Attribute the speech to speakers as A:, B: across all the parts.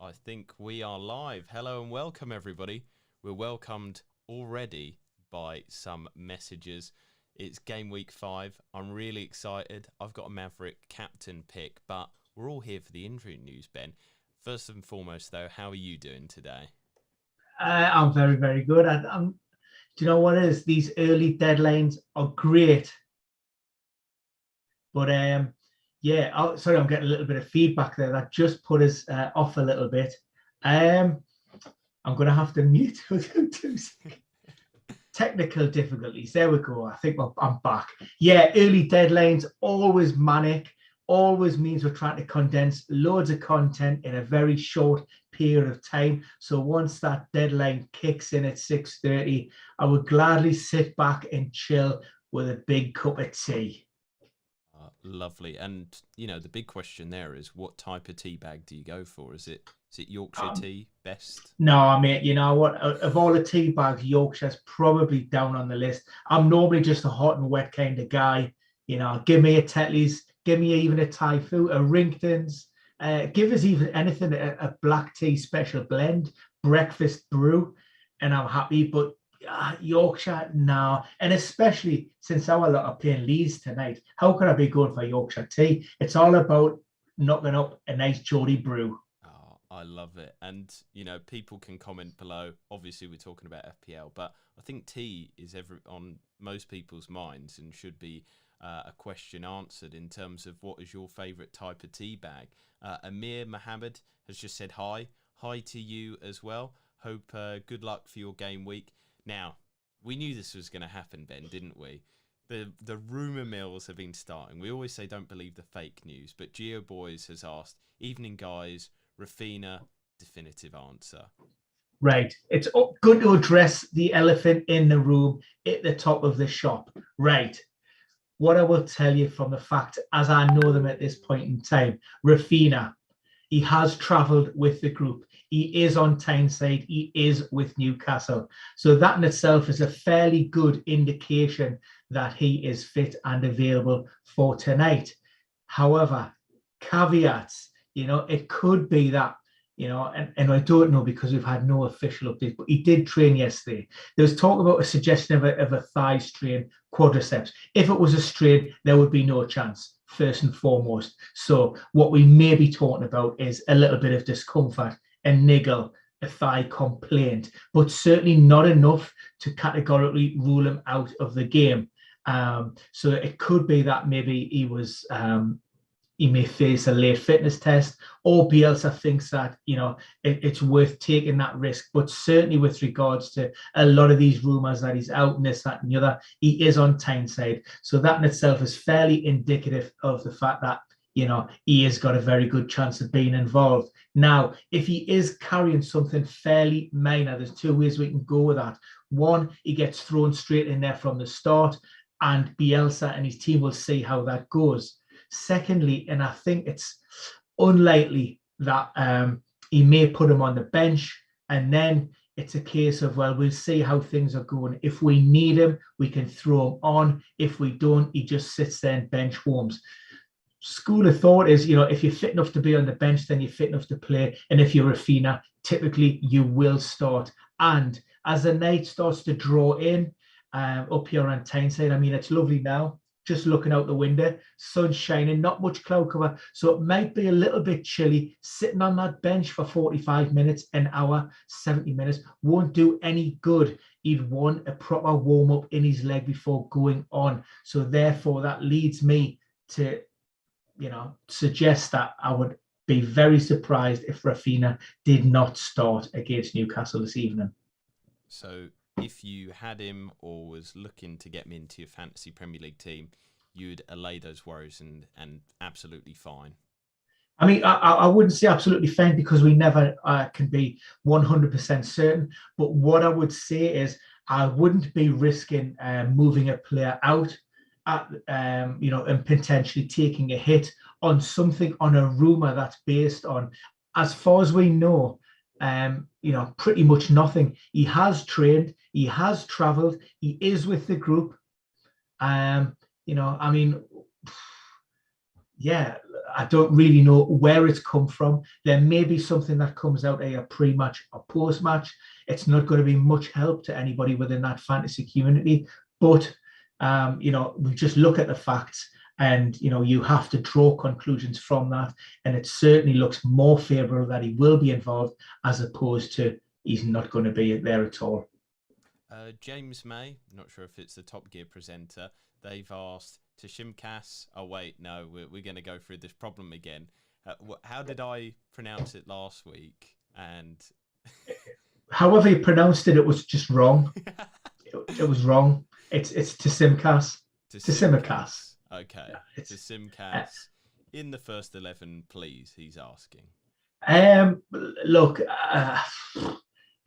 A: I think we are live. Hello and welcome, everybody. We're welcomed already by some messages. It's game week 5. I'm really excited. I've got a Maverick captain pick, but we're all here for the injury news, Ben. First and foremost, though, how are you doing today?
B: I'm very, very good. Do you know what it is? These early deadlines are great, but sorry, I'm getting a little bit of feedback there. That just put us off a little bit. I'm going to have to mute. Technical difficulties. There we go. I think I'm back. Yeah, early deadlines, always manic, always means we're trying to condense loads of content in a very short period of time. So once that deadline kicks in at 6:30, I would gladly sit back and chill with a big cup of tea.
A: Lovely. And, the big question there is, what type of tea bag do you go for? Is it Yorkshire tea best?
B: No, I mean, you know what? Of all the tea bags, Yorkshire's probably down on the list. I'm normally just a hot and wet kind of guy. Give me a Tetley's, give me even a Typhoon, a Rington's, give us even anything, a black tea special blend, breakfast brew, and I'm happy. But Yorkshire, no. And especially since our lot are playing Leeds tonight, how could I be going for Yorkshire tea? It's all about knocking up a nice Geordie brew.
A: I love it. And, people can comment below. Obviously, we're talking about FPL, but I think tea is on most people's minds and should be a question answered in terms of what is your favourite type of tea bag. Amir Mohammed has just said hi. Hi to you as well. Hope good luck for your game week. Now, we knew this was going to happen, Ben, didn't we? The rumour mills have been starting. We always say don't believe the fake news, but Geo Boys has asked, evening guys, Rafina, definitive answer.
B: Right. It's good to address the elephant in the room at the top of the shop. Right. What I will tell you from the fact, as I know them at this point in time, Rafina, he has travelled with the group. He is on Tyneside. He is with Newcastle. So that in itself is a fairly good indication that he is fit and available for tonight. However, caveats, it could be that, and I don't know because we've had no official update, but he did train yesterday. There was talk about a suggestion of a thigh strain, quadriceps. If it was a strain, there would be no chance, first and foremost. So what we may be talking about is a little bit of discomfort, a niggle, a thigh complaint, but certainly not enough to categorically rule him out of the game. So it could be that maybe he may face a late fitness test, or Bielsa thinks that, it's worth taking that risk. But certainly with regards to a lot of these rumours that he's out and this, that and the other, he is on Tyneside. So that in itself is fairly indicative of the fact that, he has got a very good chance of being involved. Now, if he is carrying something fairly minor, there's two ways we can go with that. One, he gets thrown straight in there from the start, and Bielsa and his team will see how that goes. Secondly, and I think it's unlikely that he may put him on the bench, and then it's a case of, well, we'll see how things are going. If we need him, we can throw him on. If we don't, he just sits there and bench warms. School of thought is, if you're fit enough to be on the bench, then you're fit enough to play. And if you're Rafina, typically you will start. And as the night starts to draw in up here on Tyneside, I mean, it's lovely now. Just looking out the window, sun shining, not much cloud cover. So it might be a little bit chilly. Sitting on that bench for 45 minutes, an hour, 70 minutes won't do any good. He'd want a proper warm-up in his leg before going on. So therefore, that leads me to, suggest that I would be very surprised if Rafina did not start against Newcastle this evening.
A: So if you had him or was looking to get him into your fantasy Premier League team, you'd allay those worries and absolutely fine.
B: I mean, I wouldn't say absolutely fine because we never can be 100% certain. But what I would say is I wouldn't be risking moving a player out and potentially taking a hit on something, on a rumor that's based on, as far as we know, pretty much nothing. He has trained, he has traveled, he is with the group. I mean, yeah, I don't really know where it's come from. There may be something that comes out a pre-match or post-match. It's not going to be much help to anybody within that fantasy community. But, we just look at the facts and, you have to draw conclusions from that. And it certainly looks more favourable that he will be involved as opposed to he's not going to be there at all.
A: James May, not sure if it's the Top Gear presenter, they've asked to Shimkas. Oh, wait, no, we're going to go through this problem again. How did I pronounce it last week? And
B: however you pronounced it, it was just wrong. It was wrong. It's Tsimkas. Tsimkas.
A: Okay. Yeah, Tsimkas in the first 11, please, he's asking.
B: Look,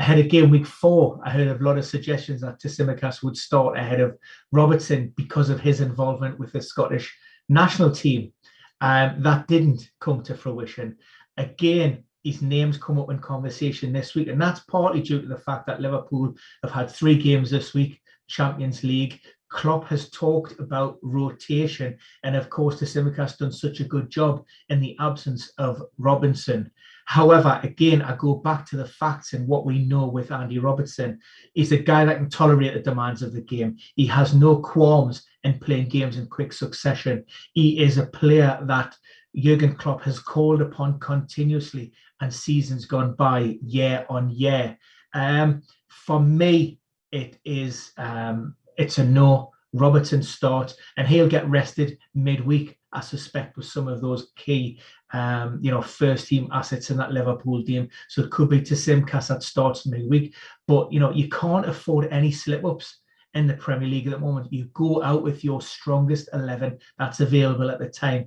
B: ahead of game week 4, I heard a lot of suggestions that Tsimikas would start ahead of Robertson because of his involvement with the Scottish national team. That didn't come to fruition. Again, his name's come up in conversation this week, and that's partly due to the fact that Liverpool have had 3 games this week, Champions League. Klopp has talked about rotation, and of course, Tsimikas done such a good job in the absence of Robinson. However, again, I go back to the facts and what we know with Andy Robertson. He's a guy that can tolerate the demands of the game. He has no qualms in playing games in quick succession. He is a player that Jurgen Klopp has called upon continuously and seasons gone by year on year. For me, it's a no. Robertson starts and he'll get rested midweek, I suspect, with some of those key first team assets in that Liverpool team. So it could be Tsimkas that starts midweek. But you can't afford any slip-ups in the Premier League at the moment. You go out with your strongest 11 that's available at the time.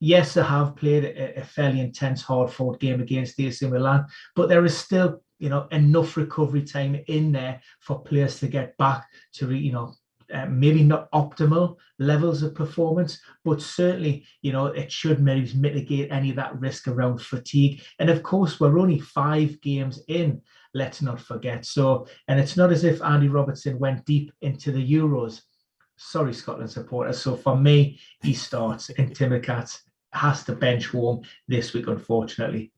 B: Yes, they have played a fairly intense, hard-fought game against AC Milan, but there is still enough recovery time in there for players to get back to maybe not optimal levels of performance, but certainly it should maybe mitigate any of that risk around fatigue. And of course, we're only 5 games in, let's not forget. So, and it's not as if Andy Robertson went deep into the Euros. Sorry, Scotland supporters. So for me, he starts, and Tsimikas has to bench warm this week, unfortunately.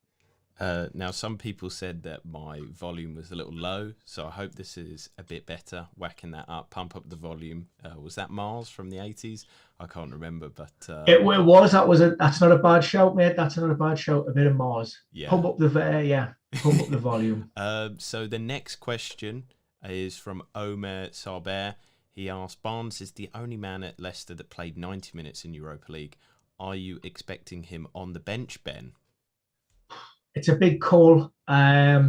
A: Now, some people said that my volume was a little low, so I hope this is a bit better. Whacking that up, pump up the volume. Was that Mars from the 80s? I can't remember, but
B: it was. That's not a bad shout, mate. That's not a bad shout. A bit of Mars. Yeah. Pump up the volume.
A: So the next question is from Omer Sarber. He asked, Barnes is the only man at Leicester that played 90 minutes in Europa League. Are you expecting him on the bench, Ben?
B: It's a big call. I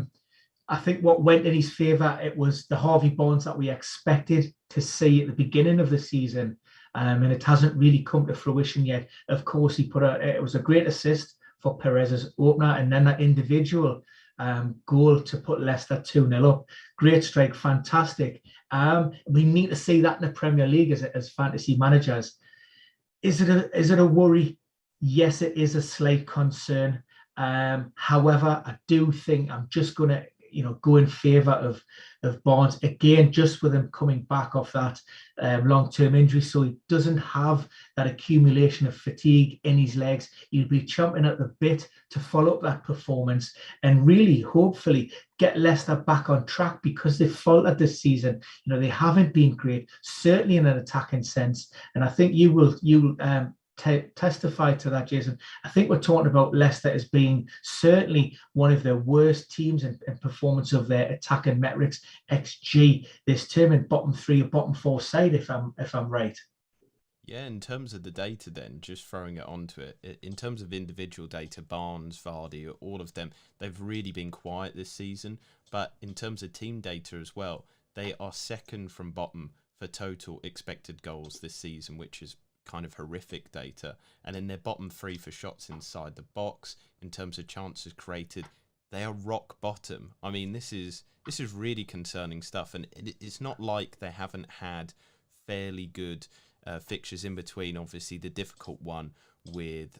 B: think what went in his favour, it was the Harvey Barnes that we expected to see at the beginning of the season, and it hasn't really come to fruition yet. Of course, it was a great assist for Perez's opener, and then that individual goal to put Leicester 2-0 up. Great strike, fantastic. We need to see that in the Premier League as fantasy managers. Is it a worry? Yes, it is a slight concern. However, I do think I'm just going to, go in favour of Barnes again, just with him coming back off that long-term injury, so he doesn't have that accumulation of fatigue in his legs. He'll be chomping at the bit to follow up that performance and really, hopefully, get Leicester back on track, because they've faltered this season. They haven't been great, certainly in an attacking sense, and I think you will testify to that, Jason. I think we're talking about Leicester as being certainly one of the worst teams in performance of their attacking metrics, XG, this term, in bottom 3 or bottom 4 side, if I'm right.
A: Yeah, in terms of the data then, just throwing it onto it, in terms of individual data, Barnes, Vardy, all of them, they've really been quiet this season. But in terms of team data as well, they are second from bottom for total expected goals this season, which is kind of horrific data. And in their bottom 3 for shots inside the box, in terms of chances created, they are rock bottom. I mean, this is really concerning stuff, and it's not like they haven't had fairly good fixtures in between. Obviously, the difficult one with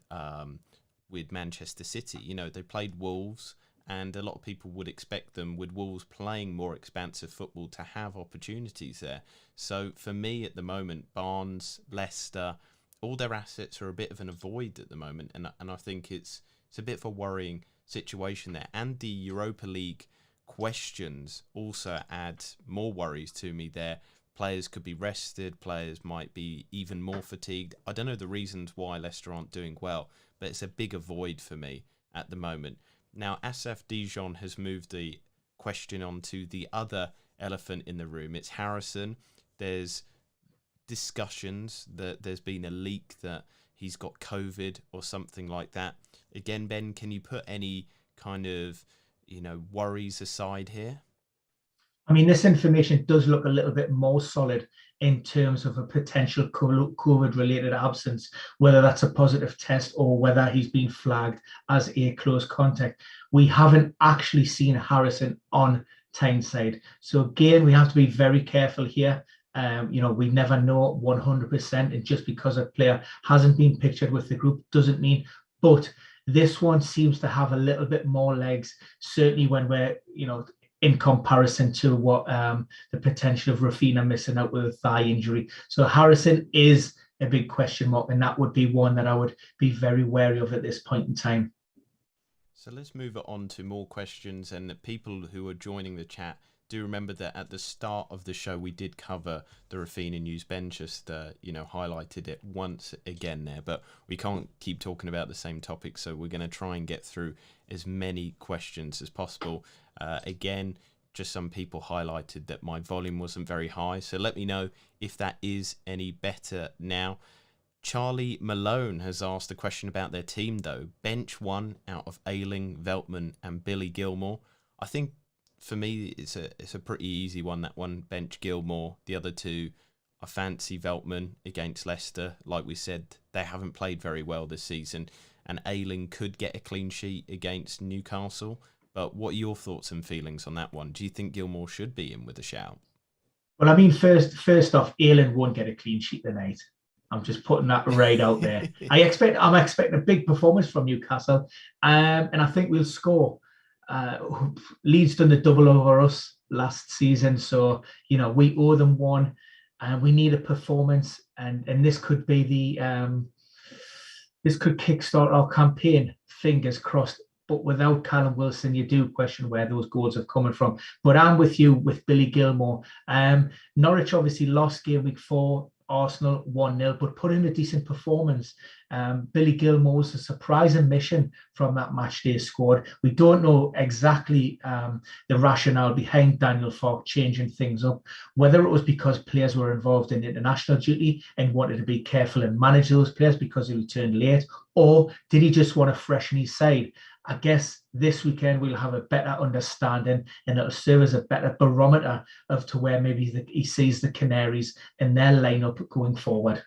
A: Manchester City. They played Wolves, and a lot of people would expect them, with Wolves playing more expansive football, to have opportunities there. So for me at the moment, Barnes, Leicester, all their assets are a bit of an avoid at the moment, and I think it's a bit of a worrying situation there. And the Europa League questions also add more worries to me there. Players could be rested, players might be even more fatigued. I don't know the reasons why Leicester aren't doing well, but it's a big avoid for me at the moment. Now, Asaf Dijon has moved the question on to the other elephant in the room. It's Harrison. There's discussions that there's been a leak that he's got COVID or something like that. Again, Ben, can you put any kind of, worries aside here?
B: I mean, this information does look a little bit more solid in terms of a potential COVID-related absence, whether that's a positive test or whether he's been flagged as a close contact. We haven't actually seen Harrison on Tyneside. So again, we have to be very careful here. We never know 100%, and just because a player hasn't been pictured with the group doesn't mean, but this one seems to have a little bit more legs, certainly when we're, in comparison to what the potential of Rafinha missing out with a thigh injury. So Harrison is a big question mark, and that would be one that I would be very wary of at this point in time.
A: So let's move on to more questions, and the people who are joining the chat, do remember that at the start of the show we did cover the Rafinha news. Ben just highlighted it once again there, but we can't keep talking about the same topic, so we're going to try and get through as many questions as possible. Again, just some people highlighted that my volume wasn't very high, so let me know if that is any better now. Charlie Malone has asked a question about their team though. Bench one out of Ayling, Veltman and Billy Gilmore. I think for me it's a pretty easy one, that one. Bench Gilmore. The other two, I fancy Veltman against Leicester. Like we said, they haven't played very well this season, and Ayling could get a clean sheet against Newcastle. But what are your thoughts and feelings on that one? Do you think Gilmore should be in with a shout?
B: Well, I mean, first off, Ayling won't get a clean sheet tonight. I'm just putting that right out there. I'm expecting a big performance from Newcastle, and I think we'll score. Leeds done the double over us last season, so we owe them one, and we need a performance. And this could be this could kickstart our campaign. Fingers crossed. But without Callum Wilson, you do question where those goals are coming from. But I'm with you with Billy Gilmore. Norwich obviously lost game week 4. Arsenal 1-0, but put in a decent performance. Billy Gilmore was a surprise admission from that matchday squad. We don't know exactly the rationale behind Daniel Farke changing things up, whether it was because players were involved in international duty and wanted to be careful and manage those players because he returned late, or did he just want to freshen his side? I guess this weekend we'll have a better understanding, and it'll serve as a better barometer of to where maybe he sees the Canaries in their lineup going forward.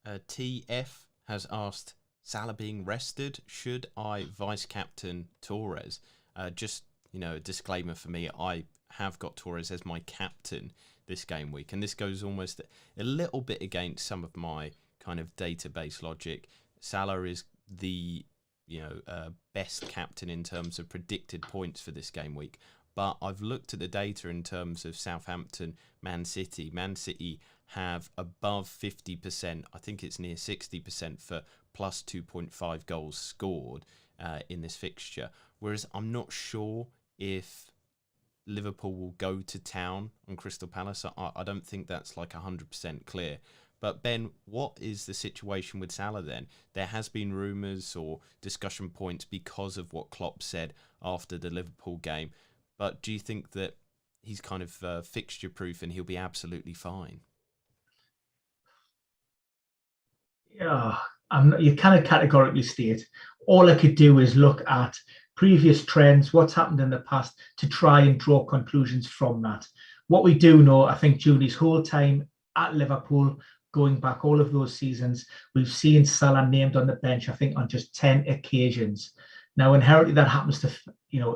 A: TF has asked, Salah being rested, should I vice captain Torres? Just a disclaimer for me, I have got Torres as my captain this game week, and this goes almost a little bit against some of my kind of database logic. Salah is the best captain in terms of predicted points for this game week. But I've looked at the data in terms of Southampton, Man City. Man City have above 50%. I think it's near 60% for plus 2.5 goals scored in this fixture. Whereas I'm not sure if Liverpool will go to town on Crystal Palace. I don't think that's like 100% clear. But Ben, what is the situation with Salah then? There has been rumours or discussion points because of what Klopp said after the Liverpool game. But do you think that he's kind of fixture-proof and he'll be absolutely fine?
B: Yeah, you kind of categorically state. All I could do is look at previous trends, what's happened in the past, to try and draw conclusions from that. What we do know, I think, during his whole time at Liverpool, going back all of those seasons, we've seen Salah named on the bench, I think, on just 10 occasions. Now, inherently, that happens to,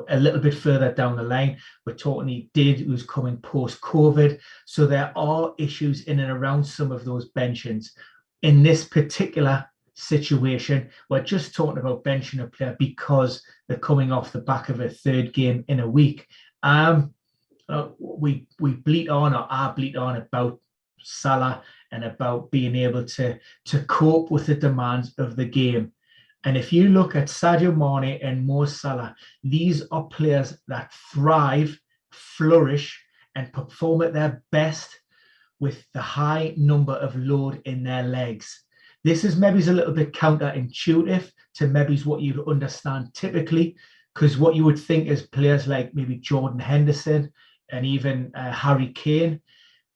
B: a little bit further down the line. We're talking he was coming post-COVID. So there are issues in and around some of those benchings. In this particular situation, we're just talking about benching a player because they're coming off the back of a third game in a week. We bleat on, or I bleat on about Salah and about being able to cope with the demands of the game. And if you look at Sadio Mane and Mo Salah, these are players that thrive, flourish, and perform at their best with the high number of load in their legs. This is maybe a little bit counterintuitive to maybe what you'd understand typically, because what you would think is players like maybe Jordan Henderson and even Harry Kane,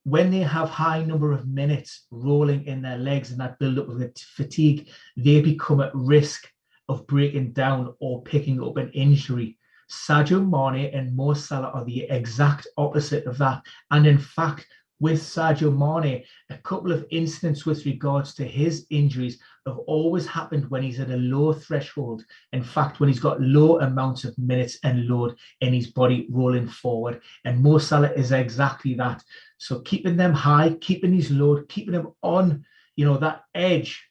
B: when they have high number of minutes rolling in their legs and that build up of fatigue, they become at risk of breaking down or picking up an injury. Sadio Mane and Mo Salah are the exact opposite of that. And in fact, with Sadio Mane, a couple of incidents with regards to his injuries have always happened when he's at a low threshold. In fact, when he's got low amounts of minutes and load in his body rolling forward. And Mo Salah is exactly that. So keeping them high, keeping his load, keeping him on, that edge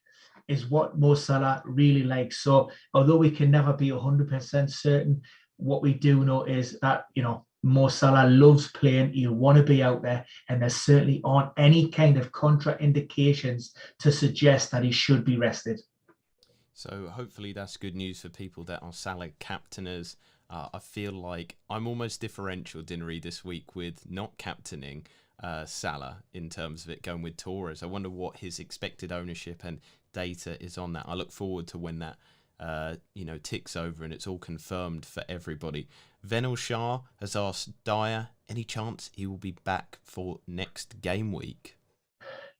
B: is what Mo Salah really likes. So although we can never be 100% certain, what we do know is that, Mo Salah loves playing. He'll want to be out there, and there certainly aren't any kind of contraindications to suggest that he should be rested.
A: So hopefully that's good news for people that are Salah captainers. I feel like I'm almost differential, Dinnery, this week with not captaining Salah in terms of it going with Torres. I wonder what his expected ownership and data is on that. I look forward to when that ticks over and it's all confirmed for everybody. Venel Shah has asked Dyer, any chance he will be back for next game week?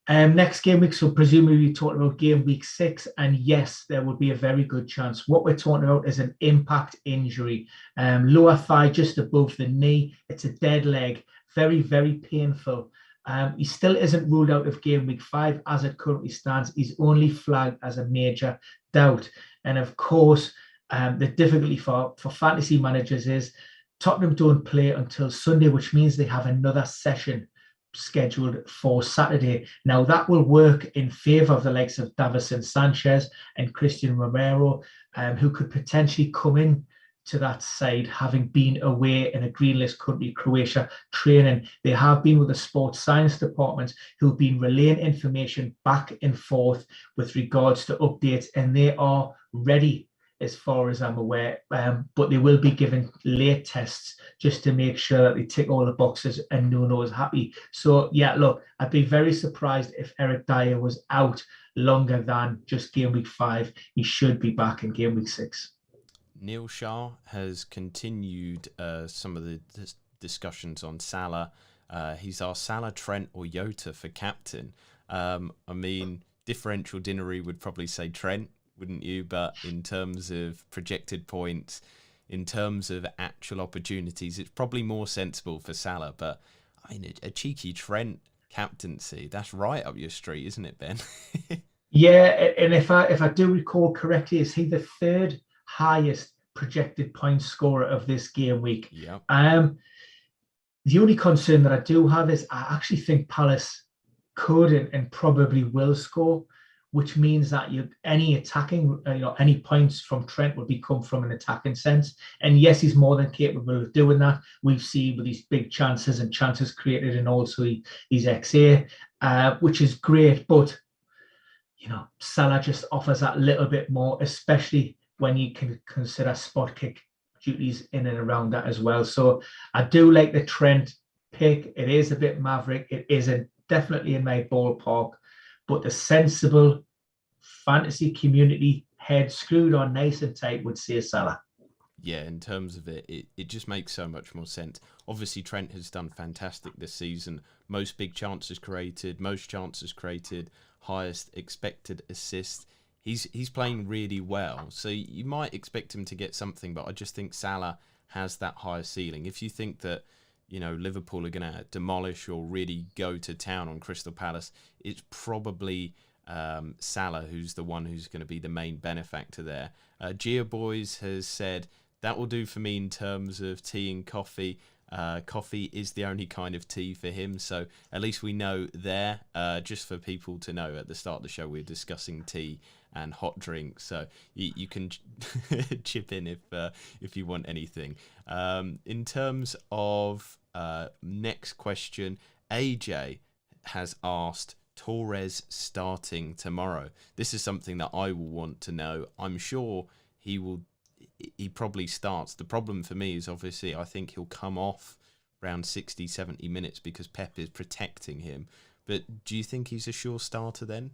B: Next game week, so presumably we're talking about game week 6, and yes, there would be a very good chance. What we're talking about is an impact injury. Lower thigh just above the knee. It's a dead leg. Very, very painful. He still isn't ruled out of game week 5 as it currently stands. He's only flagged as a major doubt. And of course, the difficulty for fantasy managers is Tottenham don't play until Sunday, which means they have another session scheduled for Saturday. Now, that will work in favour of the likes of Davinson Sanchez and Christian Romero, who could potentially come in to that side, having been away in a greenlist country, Croatia, training. They have been with the sports science department, who've been relaying information back and forth with regards to updates, and they are ready as far as I'm aware, but they will be given late tests just to make sure that they tick all the boxes and no is happy. So yeah, look, I'd be very surprised if Eric Dyer was out longer than just game week 5. He should be back in game week 6.
A: Neil Shah has continued some of the discussions on Salah. He's asked Salah, Trent or Jota for captain. Differential Dinnery would probably say Trent, wouldn't you? But in terms of projected points, in terms of actual opportunities, it's probably more sensible for Salah. But a cheeky Trent captaincy, that's right up your street, isn't it, Ben?
B: Yeah, and if I do recall correctly, is he the third highest projected point scorer of this game week?
A: Yeah.
B: The only concern that I do have is I actually think Palace could and probably will score, which means that any attacking, any points from Trent would come from an attacking sense. And yes, he's more than capable of doing that. We've seen with these big chances and chances created, and also his XA, which is great. But Salah just offers that little bit more, especially when you can consider spot kick duties in and around that as well. So I do like the Trent pick. It is a bit maverick. It isn't definitely in my ballpark, but the sensible fantasy community head screwed on nice and tight would say Salah.
A: Yeah, in terms of it just makes so much more sense. Obviously, Trent has done fantastic this season. Most big chances created, highest expected assist. He's playing really well. So you might expect him to get something, but I just think Salah has that higher ceiling. If you think that, Liverpool are going to demolish or really go to town on Crystal Palace, it's probably Salah who's the one who's going to be the main benefactor there. Gia Boys has said, that will do for me in terms of tea and coffee. Coffee is the only kind of tea for him, so at least we know there. Just for people to know, at the start of the show we're discussing tea and hot drinks, so you can chip in if you want anything. In terms of next question, AJ has asked, Torres starting tomorrow? This is something that I will want to know. I'm sure he will. He probably starts. The problem for me is obviously I think he'll come off around 60, 70 minutes because Pep is protecting him. But do you think he's a sure starter then?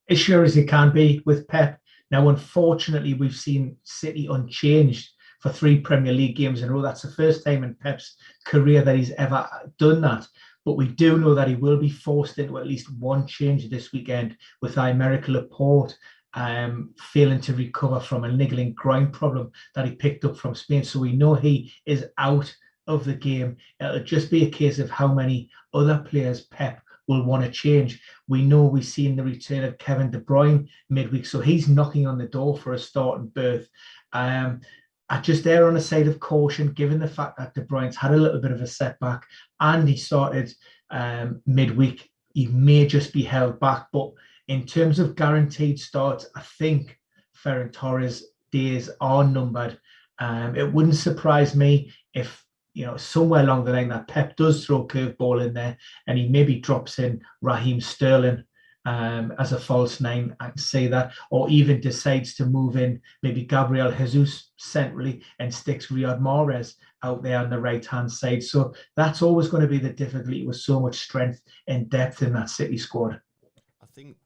B: As sure as he can be with Pep. Now, unfortunately, we've seen City unchanged for 3 Premier League games in a row. That's the first time in Pep's career that he's ever done that. But we do know that he will be forced into at least one change this weekend with Aymeric Laporte failing to recover from a niggling groin problem that he picked up from Spain. So we know he is out of the game. It'll just be a case of how many other players Pep will want to change. We know we've seen the return of Kevin De Bruyne midweek, so he's knocking on the door for a starting berth. I just err on the side of caution, given the fact that De Bruyne's had a little bit of a setback and he started midweek. He may just be held back, but in terms of guaranteed starts, I think Ferran Torres' days are numbered. It wouldn't surprise me if, somewhere along the line that Pep does throw a curveball in there and he maybe drops in Raheem Sterling as a false nine. I can say that, or even decides to move in maybe Gabriel Jesus centrally and sticks Riyad Mahrez out there on the right-hand side. So that's always going to be the difficulty with so much strength and depth in that City squad.
A: I think,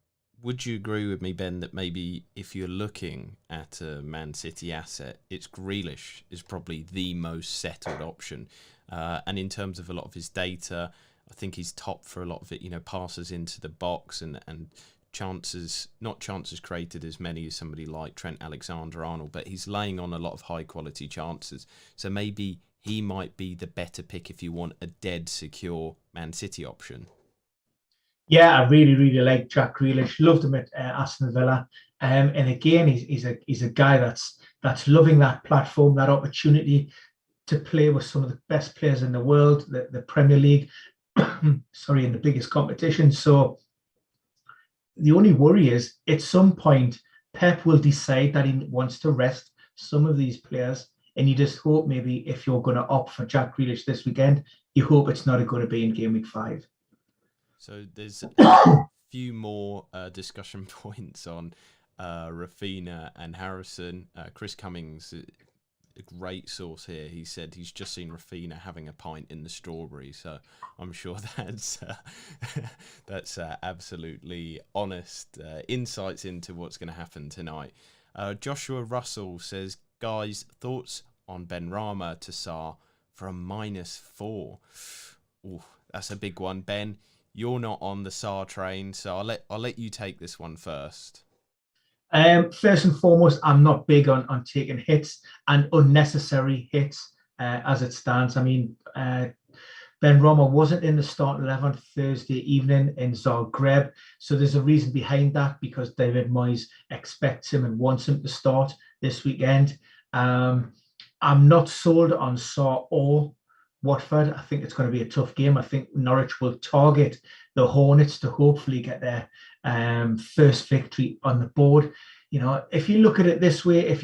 A: would you agree with me, Ben, that maybe if you're looking at a Man City asset, it's Grealish is probably the most settled option. And in terms of a lot of his data, I think he's top for a lot of it, passes into the box and chances, not chances created as many as somebody like Trent Alexander-Arnold, but he's laying on a lot of high-quality chances. So maybe he might be the better pick if you want a dead, secure Man City option.
B: Yeah, I really, really like Jack Grealish. Loved him at Aston Villa, and again, he's a guy that's loving that platform, that opportunity to play with some of the best players in the world, the Premier League, sorry, in the biggest competition. So the only worry is at some point Pep will decide that he wants to rest some of these players, and you just hope maybe if you're going to opt for Jack Grealish this weekend, you hope it's not going to be in game week 5.
A: So there's a few more discussion points on Rafinha and Harrison. Chris Cummings, a great source here. He said he's just seen Rafinha having a pint in the strawberry. So I'm sure that's absolutely honest insights into what's going to happen tonight. Joshua Russell says, guys, thoughts on Benrahma to Sarr for a -4? Ooh, that's a big one, Ben. You're not on the Sarr train, so I'll let you take this one first.
B: First and foremost, I'm not big on taking hits and unnecessary hits as it stands. I mean, Benrahma wasn't in the starting 11 Thursday evening in Zagreb, so there's a reason behind that because David Moyes expects him and wants him to start this weekend. I'm not sold on Sarr or Watford. I think it's going to be a tough game. I think Norwich will target the Hornets to hopefully get their first victory on the board. If you look at it this way,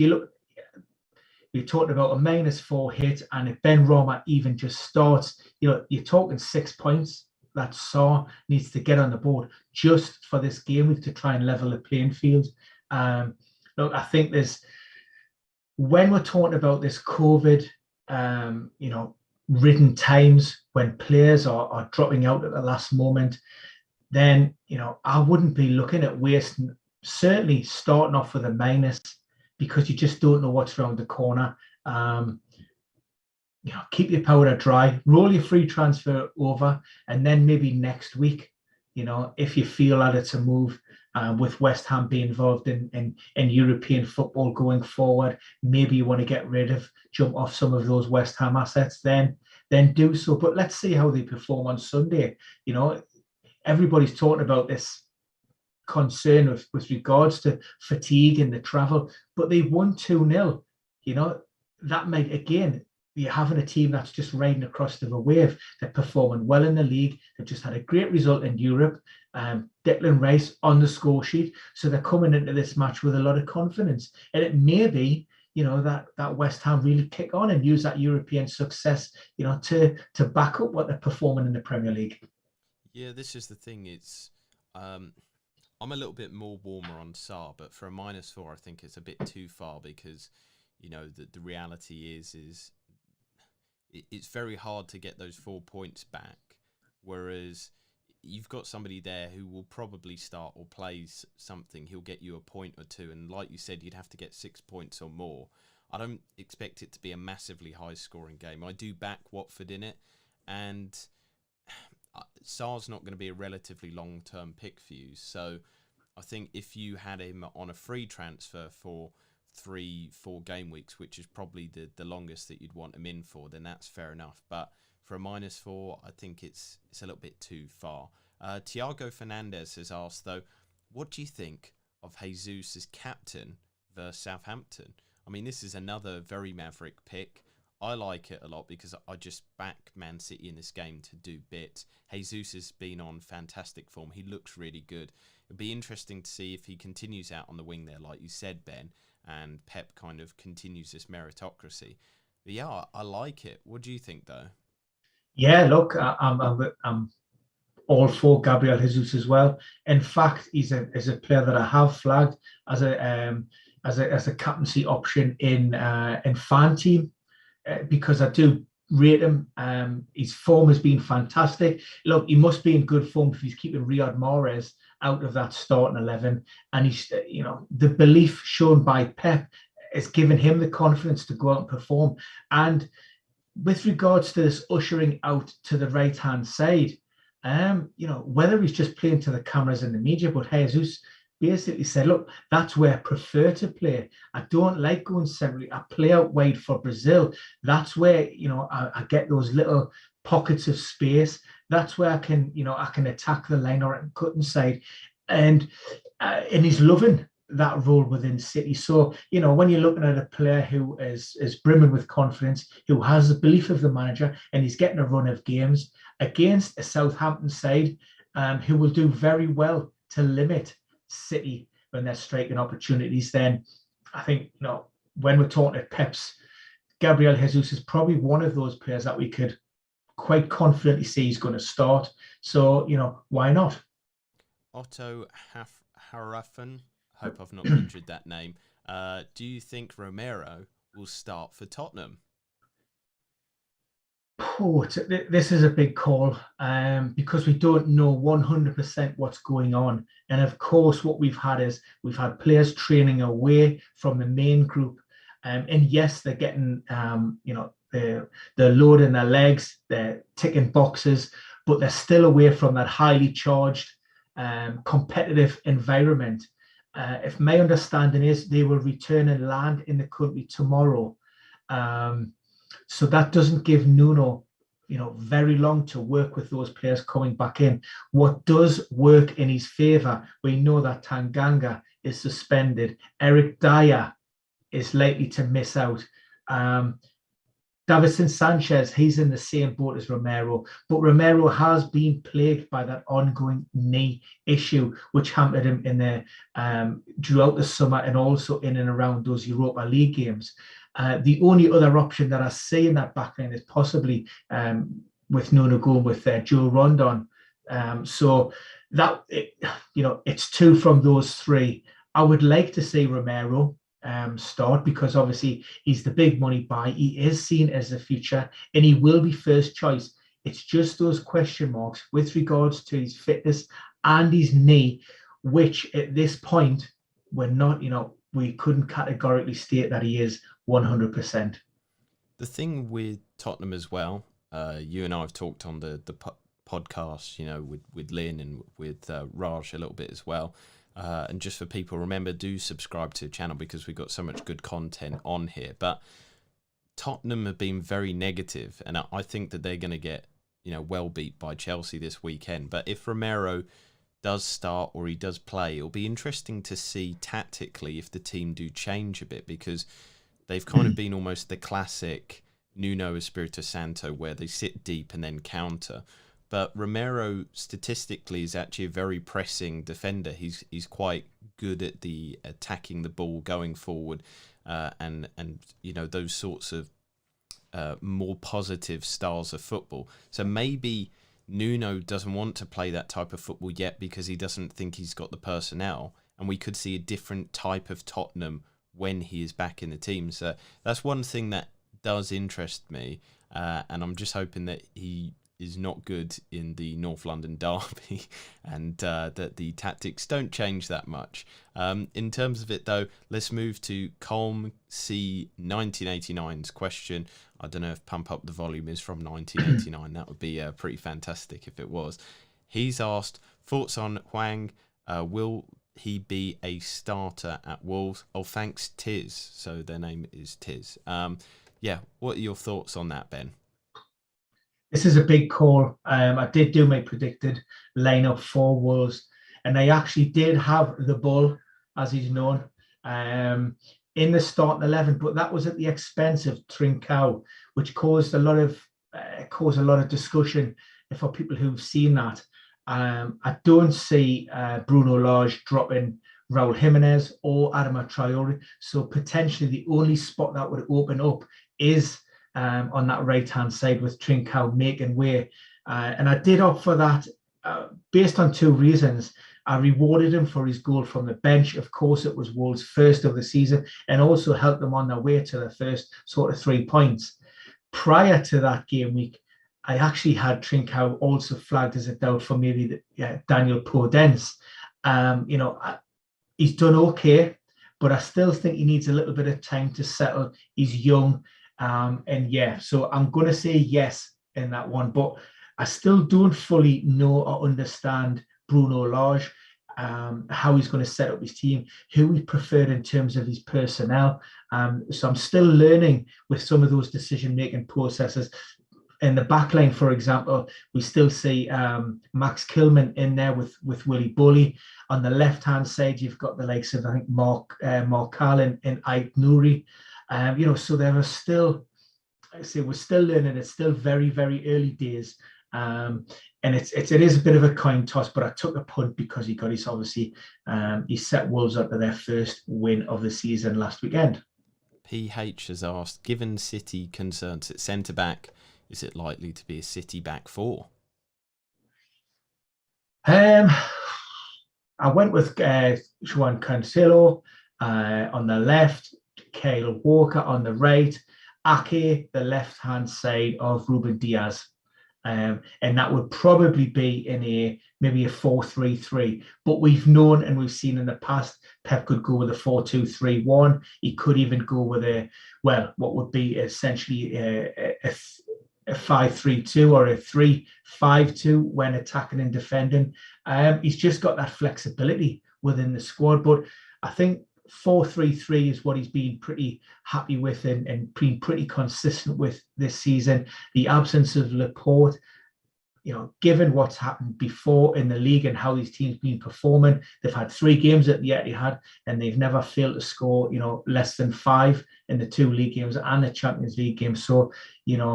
B: you're talking about a -4 hit, and if Benrahma even just starts, you're talking 6 points that Sarr needs to get on the board just for this game week to try and level the playing field. Look, I think when we're talking about this COVID, ridden times when players are dropping out at the last moment, then I wouldn't be looking at wasting, certainly starting off with a minus, because you just don't know what's around the corner. Keep your powder dry, roll your free transfer over, and then maybe next week, if you feel that it's a move, with West Ham being involved in European football going forward, maybe you want to jump off some of those West Ham assets, then do so. But let's see how they perform on Sunday. Everybody's talking about this concern with regards to fatigue and the travel, but they won 2-0. That might, again, you're having a team that's just riding across the wave. They're performing well in the league. They've just had a great result in Europe. Declan Rice on the score sheet. So they're coming into this match with a lot of confidence. And it may be, that West Ham really kick on and use that European success, to back up what they're performing in the Premier League.
A: Yeah, this is the thing. It's Um, I'm a little bit more warmer on Saar, but for a -4, I think it's a bit too far because, the reality is it's very hard to get those 4 points back. Whereas you've got somebody there who will probably start or plays something. He'll get you a point or two, and like you said, you'd have to get 6 points or more. I don't expect it to be a massively high-scoring game. I do back Watford in it, and Saar's not going to be a relatively long-term pick for you. So I think if you had him on a free transfer for 3-4 game weeks, which is probably the longest that you'd want him in for, then that's fair enough. But for a -4, I think it's a little bit too far. Tiago Fernandez has asked, though, what do you think of Jesus as captain versus Southampton? I mean, this is another very maverick pick. I like it a lot because I just back Man City in this game to do bits. Jesus has been on fantastic form. He looks really good. It'd be interesting to see if he continues out on the wing there, like you said, Ben, and Pep kind of continues this meritocracy. But yeah, I like it. What do you think, though?
B: Yeah, look, I'm all for Gabriel Jesus as well. In fact, he's a player that I have flagged as a captaincy option in fan team because I do rate him. His form has been fantastic. Look, he must be in good form if he's keeping Riyad Mahrez out of that starting 11, and he's the belief shown by Pep has given him the confidence to go out and perform. And with regards to this ushering out to the right hand side, whether he's just playing to the cameras and the media, but Jesus basically said, look, that's where I prefer to play. I don't like going centrally. I play out wide for Brazil. That's where, I get those little pockets of space. That's where I can attack the line or I can cut inside. And he's loving that role within City. So, when you're looking at a player who is brimming with confidence, who has the belief of the manager, and he's getting a run of games against a Southampton side who will do very well to limit City when they're striking opportunities, then I think, when we're talking at Pep's, Gabriel Jesus is probably one of those players that we could quite confidently see he's going to start. So, why not?
A: Otto Harafen, hope I've not butchered that name. Do you think Romero will start for Tottenham?
B: This is a big call because we don't know 100% what's going on. And of course, what we've had players training away from the main group. And yes, they're getting, they're loading their legs, they're ticking boxes, but they're still away from that highly charged, competitive environment. If my understanding is they will return and land in the country tomorrow. So that doesn't give Nuno, very long to work with those players coming back in. What does work in his favour, we know that Tanganga is suspended. Eric Dyer is likely to miss out. Davinson Sanchez, he's in the same boat as Romero, but Romero has been plagued by that ongoing knee issue, which hampered him in throughout the summer and also in and around those Europa League games. The only other option that I see in that backline is possibly with Nuno going with Joe Rondon. So that it's two from those three. I would like to see Romero start because obviously he's the big money buy. He is seen as the future and he will be first choice. It's just those question marks with regards to his fitness and his knee, which at this point we're not, we couldn't categorically state that he is 100%.
A: The thing with Tottenham as well, you and I have talked on the podcast, with Lynn and with Raj a little bit as well. And just for people, remember, do subscribe to the channel because we've got so much good content on here. But Tottenham have been very negative, and I think that they're going to get, well beat by Chelsea this weekend. But if Romero does start or he does play, it'll be interesting to see tactically if the team do change a bit because they've kind of been almost the classic Nuno Espirito Santo where they sit deep and then counter. But Romero statistically is actually a very pressing defender. He's quite good at the attacking the ball, going forward, and those sorts of more positive styles of football. So maybe Nuno doesn't want to play that type of football yet because he doesn't think he's got the personnel, and we could see a different type of Tottenham when he is back in the team. So that's one thing that does interest me, and I'm just hoping that he is not good in the North London derby and that the tactics don't change that much. In terms of it, though, let's move to Colm C 1989's question. I don't know if Pump Up the Volume is from 1989. That would be pretty fantastic if it was. He's asked, thoughts on Hwang? Will he be a starter at Wolves? Oh, thanks, Tiz. So their name is Tiz. Yeah, what are your thoughts on that, Ben?
B: This is a big call. I did do my predicted lineup for Wolves, and they actually did have the Bull, as he's known, in the starting 11, but that was at the expense of Trincao, which caused a lot of discussion for people who've seen that. I don't see Bruno Lage dropping Raul Jimenez or Adama Traore, so potentially the only spot that would open up is on that right-hand side with Trincao making way. And I did opt for that based on two reasons. I rewarded him for his goal from the bench. Of course, it was Wolves' first of the season, and also helped them on their way to the first sort of 3 points. Prior to that game week, I actually had Trincao also flagged as a doubt for maybe Daniel Podence. He's done okay, but I still think he needs a little bit of time to settle. He's young. So I'm going to say yes in that one, but I still don't fully know or understand Bruno Lage, how he's going to set up his team, who he preferred in terms of his personnel. So I'm still learning with some of those decision-making processes. In the back line, for example, we still see Max Kilman in there with Willy Bully. On the left-hand side, you've got the likes of, I think, Mark Carlin and Ike Nouri. So there are still, we're still learning. It's still very, very early days. And it is a bit of a coin toss, but I took a punt because he got his, obviously, he set Wolves up to their first win of the season last weekend.
A: PH has asked, given City concerns at centre-back, is it likely to be a City back four?
B: I went with Juan Cancelo on the left, Kyle Walker on the right, Ake, the left-hand side of Ruben Diaz. And that would probably be in maybe a 4-3-3. But we've known and we've seen in the past, Pep could go with a 4-2-3-1. He could even go with what would be essentially a 5-3-2 or a 3-5-2 when attacking and defending. He's just got that flexibility within the squad. But I think 4-3-3 is what he's been pretty happy with and been pretty consistent with this season. The absence of Laporte, given what's happened before in the league and how these teams been performing, they've had 3 games at the Etihad and they've never failed to score, less than 5 in the 2 league games and the Champions League game. So,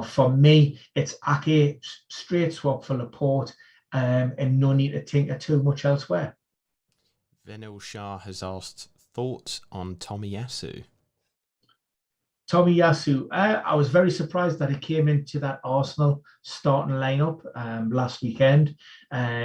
B: for me, it's Ake, straight swap for Laporte, and no need to tinker too much elsewhere.
A: Venil Shah has asked, thoughts on Tomiyasu?
B: Tomiyasu, I was very surprised that he came into that Arsenal starting lineup last weekend.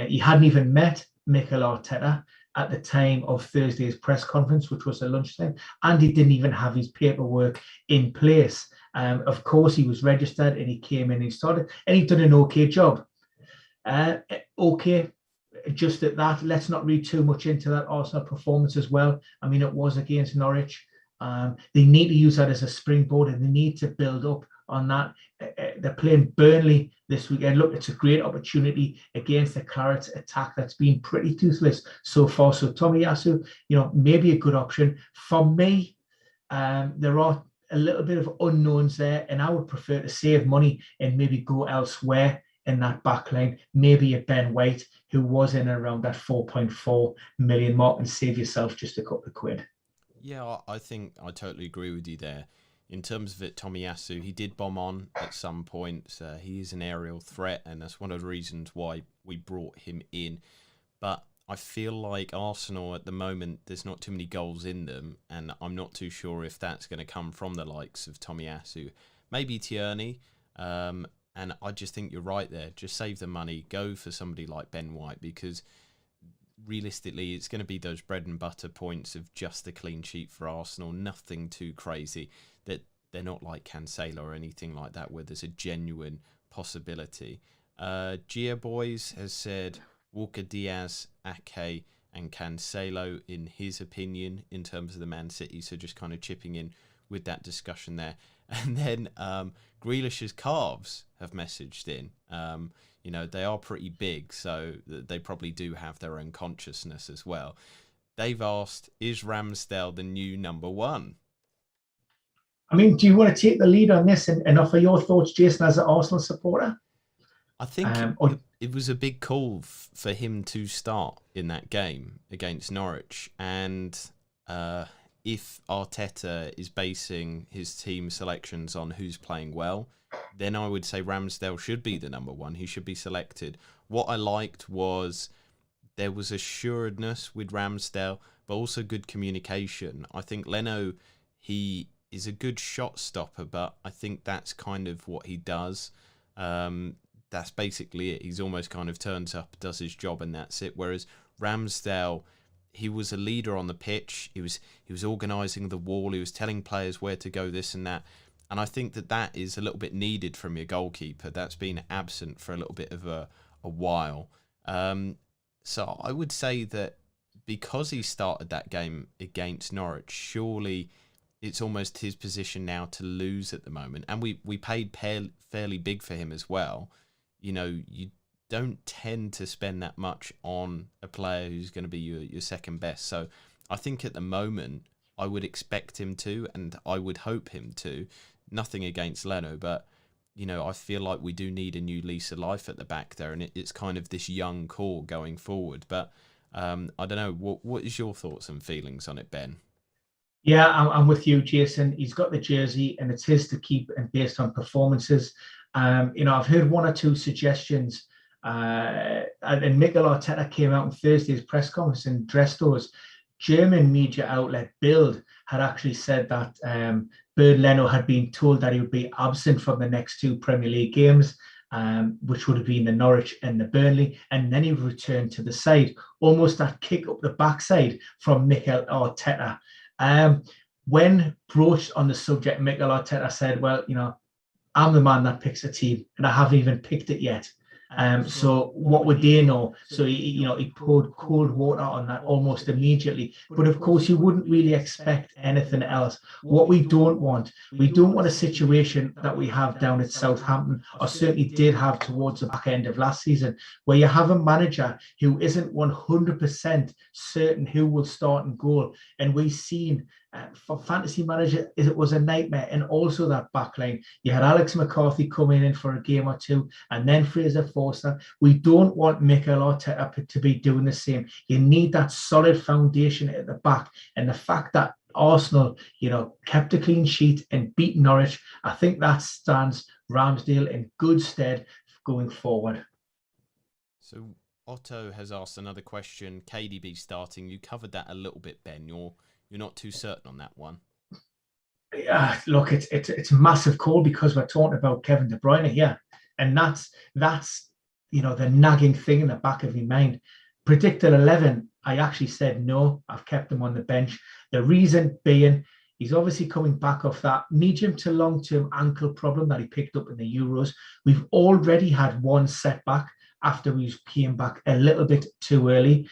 B: He hadn't even met Mikel Arteta at the time of Thursday's press conference, which was at lunchtime, and he didn't even have his paperwork in place. Of course, he was registered and he came in and he started, and he'd done an okay job. Just at that, let's not read too much into that Arsenal performance as well. I mean, it was against Norwich. They need to use that as a springboard and they need to build up on that. They're playing Burnley this weekend. Look, it's a great opportunity against the Clarets attack that's been pretty toothless so far. So Tomiyasu, maybe a good option. For me, there are a little bit of unknowns there, and I would prefer to save money and maybe go elsewhere in that back line, maybe a Ben White, who was in around that 4.4 million mark, and save yourself just a couple of quid.
A: Yeah, I think I totally agree with you there. In terms of it, Tomiyasu, he did bomb on at some points. He is an aerial threat, and that's one of the reasons why we brought him in. But I feel like Arsenal at the moment, there's not too many goals in them, and I'm not too sure if that's going to come from the likes of Tomiyasu. Maybe Tierney. And I just think you're right there. Just save the money. Go for somebody like Ben White, because realistically, it's going to be those bread and butter points of just a clean sheet for Arsenal. Nothing too crazy. That they're not like Cancelo or anything like that, where there's a genuine possibility. Gia Boys has said Walker, Diaz, Ake, and Cancelo in his opinion in terms of the Man City. So just kind of chipping in with that discussion there. And then Grealish's calves have messaged in. They are pretty big, so they probably do have their own consciousness as well. They've asked, is Ramsdale the new number one?
B: I mean, do you want to take the lead on this and offer your thoughts, Jason, as an Arsenal supporter?
A: I think it was a big call for him to start in that game against Norwich. And if Arteta is basing his team selections on who's playing well, then I would say Ramsdale should be the number one. He should be selected. What I liked was there was assuredness with Ramsdale, but also good communication. I think Leno, he is a good shot stopper, but I think that's kind of what he does. That's basically it. He's almost kind of turns up, does his job, and that's it. Whereas Ramsdale, he was a leader on the pitch. He was organising the wall. He was telling players where to go, this and that. And I think that is a little bit needed from your goalkeeper. That's been absent for a little bit of a while. So I would say that because he started that game against Norwich, surely it's almost his position now to lose at the moment. And we paid fairly big for him as well. You don't tend to spend that much on a player who's going to be your second best. So I think at the moment, I would expect him to, and I would hope him to. Nothing against Leno, but I feel like we do need a new lease of life at the back there, and it's kind of this young core going forward. But I don't know. What is your thoughts and feelings on it, Ben?
B: Yeah, I'm with you, Jason. He's got the jersey, and it's his to keep, and based on performances. I've heard one or two suggestions, and Mikel Arteta came out on Thursday's press conference and dressed those. German media outlet Bild had actually said that Bernd Leno had been told that he would be absent from the next two Premier League games, which would have been the Norwich and the Burnley, and then he would return to the side, almost that kick up the backside from Mikel Arteta. When broached on the subject, Mikel Arteta said, well, I'm the man that picks a team, and I haven't even picked it yet. So what would they know? So he poured cold water on that almost immediately. But of course, you wouldn't really expect anything else. What we don't want a situation that we have down at Southampton, or certainly did have towards the back end of last season, where you have a manager who isn't 100% certain who will start in goal. And we've seen for fantasy manager, it was a nightmare. And also that backline, you had Alex McCarthy coming in for a game or two, and then Fraser Forster. We don't want Mikel Arteta to be doing the same. You need that solid foundation at the back. And the fact that Arsenal, kept a clean sheet and beat Norwich, I think that stands Ramsdale in good stead going forward.
A: So Otto has asked another question. KDB starting. You covered that a little bit, Ben. You're not too certain on that one.
B: Yeah, look, it's a massive call because we're talking about Kevin De Bruyne here, and that's the nagging thing in the back of your mind. Predicted 11, I actually said no. I've kept him on the bench. The reason being, he's obviously coming back off that medium to long-term ankle problem that he picked up in the Euros. We've already had one setback after we came back a little bit too early.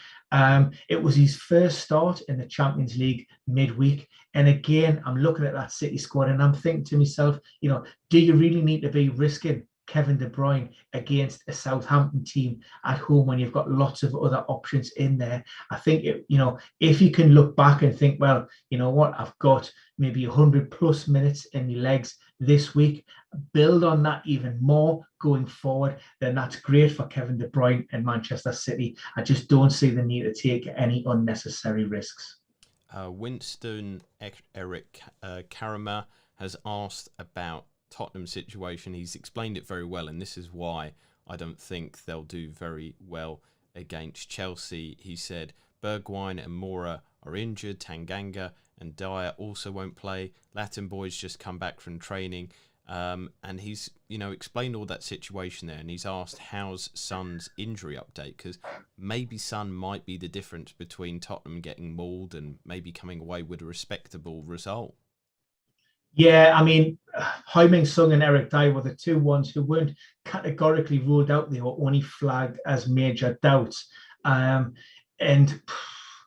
B: It was his first start in the Champions League midweek. And again, I'm looking at that City squad and I'm thinking to myself, do you really need to be risking Kevin De Bruyne against a Southampton team at home when you've got lots of other options in there? I think, if you can look back and think, well, you know what, I've got maybe 100 plus minutes in the legs this week, build on that even more going forward, then that's great for Kevin De Bruyne and Manchester City. I just don't see the need to take any unnecessary risks.
A: Winston Eric Karama has asked about Tottenham's situation. He's explained it very well, and this is why I don't think they'll do very well against Chelsea. He said Bergwijn and Mora are injured. Tanganga and Dyer also won't play. Latin boys just come back from training. And he's, explained all that situation there, and he's asked how's Son's injury update, because maybe Son might be the difference between Tottenham getting mauled and maybe coming away with a respectable result.
B: Yeah, I mean, Heung-min Sung and Eric Dyer were the two ones who weren't categorically ruled out. They were only flagged as major doubts. And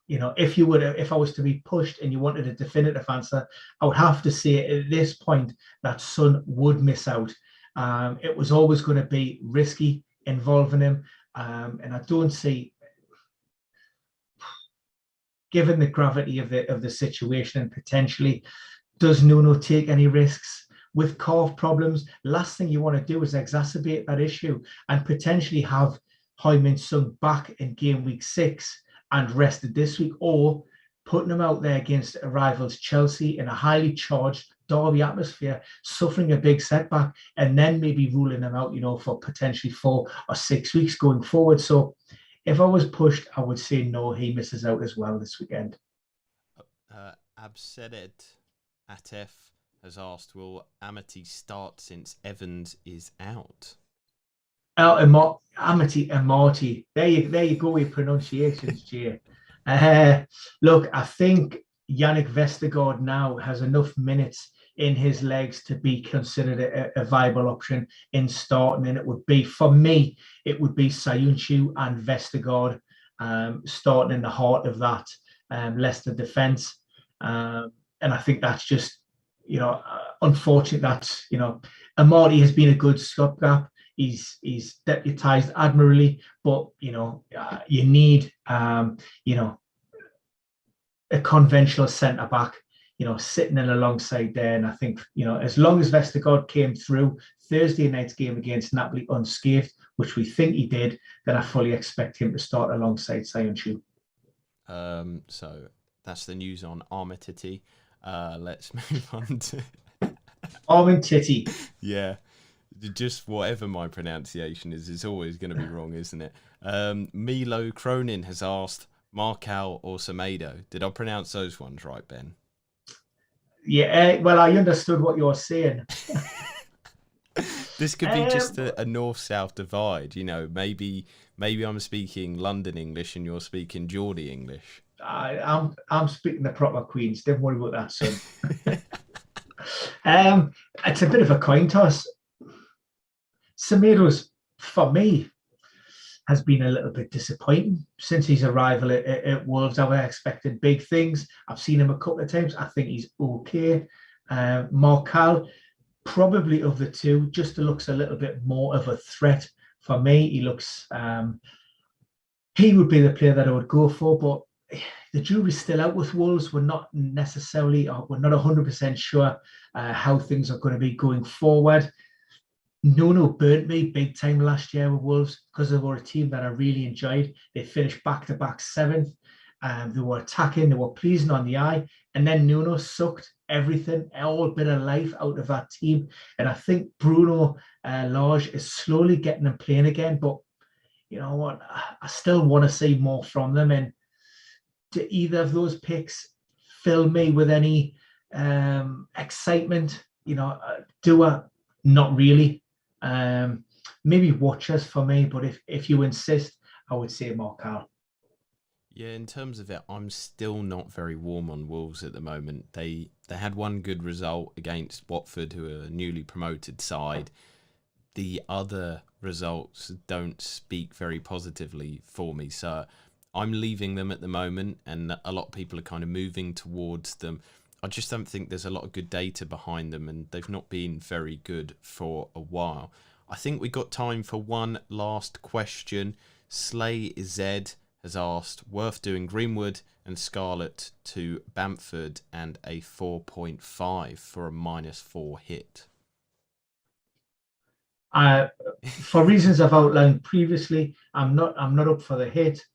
B: if I was to be pushed and you wanted a definitive answer, I would have to say at this point that Son would miss out. It was always going to be risky involving him, and I don't see, given the gravity of the situation and potentially, does Nuno take any risks with calf problems? Last thing you want to do is exacerbate that issue and potentially have Heung-min Sung back in game week 6 and rested this week, or putting him out there against rivals Chelsea in a highly charged derby atmosphere, suffering a big setback, and then maybe ruling him out, for potentially 4 or 6 weeks going forward. So if I was pushed, I would say no, he misses out as well this weekend.
A: Absedet Atef has asked, will Amity start since Evans is out?
B: Amity and Marty. There you go with pronunciations, Jay. Look, I think Yannick Vestergaard now has enough minutes in his legs to be considered a viable option in starting, and it would be, for me, it would be Sayuncu and Vestergaard starting in the heart of that Leicester defence. And I think that's just, unfortunate that, Amati has been a good stopgap. He's deputised admirably, but you need a conventional centre back, sitting in alongside there. And I think as long as Vestergaard came through Thursday night's game against Napoli unscathed, which we think he did, then I fully expect him to start alongside Sayuncu.
A: So that's the news on Armititi. Let's move on to
B: Armititi.
A: Yeah. Just whatever my pronunciation is, it's always going to be wrong, isn't it? Milo Cronin has asked, Marcal or Semedo. Did I pronounce those ones right, Ben?
B: Yeah, well, I understood what you're saying.
A: This could be just a north-south divide, maybe I'm speaking London English and you're speaking Geordie English.
B: I'm speaking the proper Queens. Don't worry about that, son. It's a bit of a coin toss. Semedo's, for me, has been a little bit disappointing since his arrival at Wolves. I was expecting big things. I've seen him a couple of times. I think he's okay. Marcal, probably of the two, just looks a little bit more of a threat for me. He looks, he would be the player that I would go for, but the jury's still out with Wolves. We're not 100% sure how things are going to be going forward. Nuno burnt me big time last year with Wolves because they were a team that I really enjoyed. They finished back-to-back 7th. They were attacking, they were pleasing on the eye. And then Nuno sucked everything, all bit of life out of that team. And I think Bruno Lage is slowly getting them playing again. But you know what? I still want to see more from them. And do either of those picks fill me with any excitement? Do I? Not really. Maybe watchers for me, but if you insist, I would say Marcal.
A: Yeah, in terms of it, I'm still not very warm on Wolves at the moment. They had one good result against Watford, who are a newly promoted side. The other results don't speak very positively for me, so I'm leaving them at the moment, and a lot of people are kind of moving towards them. I just don't think there's a lot of good data behind them, and they've not been very good for a while. I think we got time for one last question. Slay Zed has asked, worth doing Greenwood and Scarlett to Bamford and a 4.5 for a -4 hit.
B: For reasons I've outlined previously, I'm not up for the hit.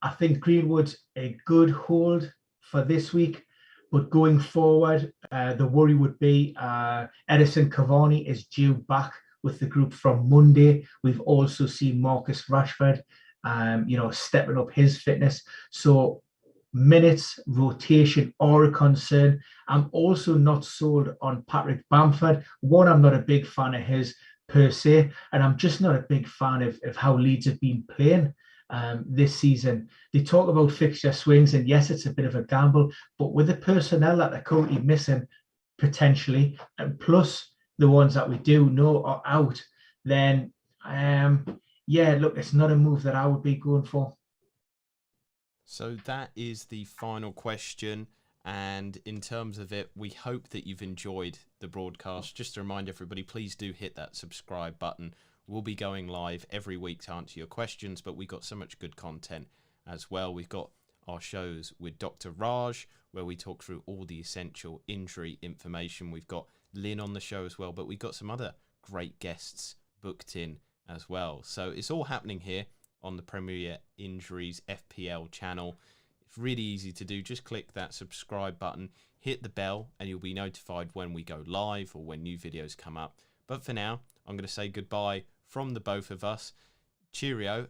B: I think Greenwood's a good hold for this week. But going forward, the worry would be Edison Cavani is due back with the group from Monday. We've also seen Marcus Rashford, stepping up his fitness. So minutes, rotation are a concern. I'm also not sold on Patrick Bamford. One, I'm not a big fan of his per se, and I'm just not a big fan of how Leeds have been playing this season. They talk about fixture swings, and yes, it's a bit of a gamble, but with the personnel that they're currently missing, potentially, and plus the ones that we do know are out, then yeah, look, it's not a move that I would be going for.
A: So that is the final question. And in terms of it, we hope that you've enjoyed the broadcast. Just to remind everybody, please do hit that subscribe button. We'll be going live every week to answer your questions, but we've got so much good content as well. We've got our shows with Dr. Raj, where we talk through all the essential injury information. We've got Lynn on the show as well, but we've got some other great guests booked in as well. So it's all happening here on the Premier Injuries FPL channel. It's really easy to do. Just click that subscribe button, hit the bell, and you'll be notified when we go live or when new videos come up. But for now, I'm going to say goodbye from the both of us. Cheerio,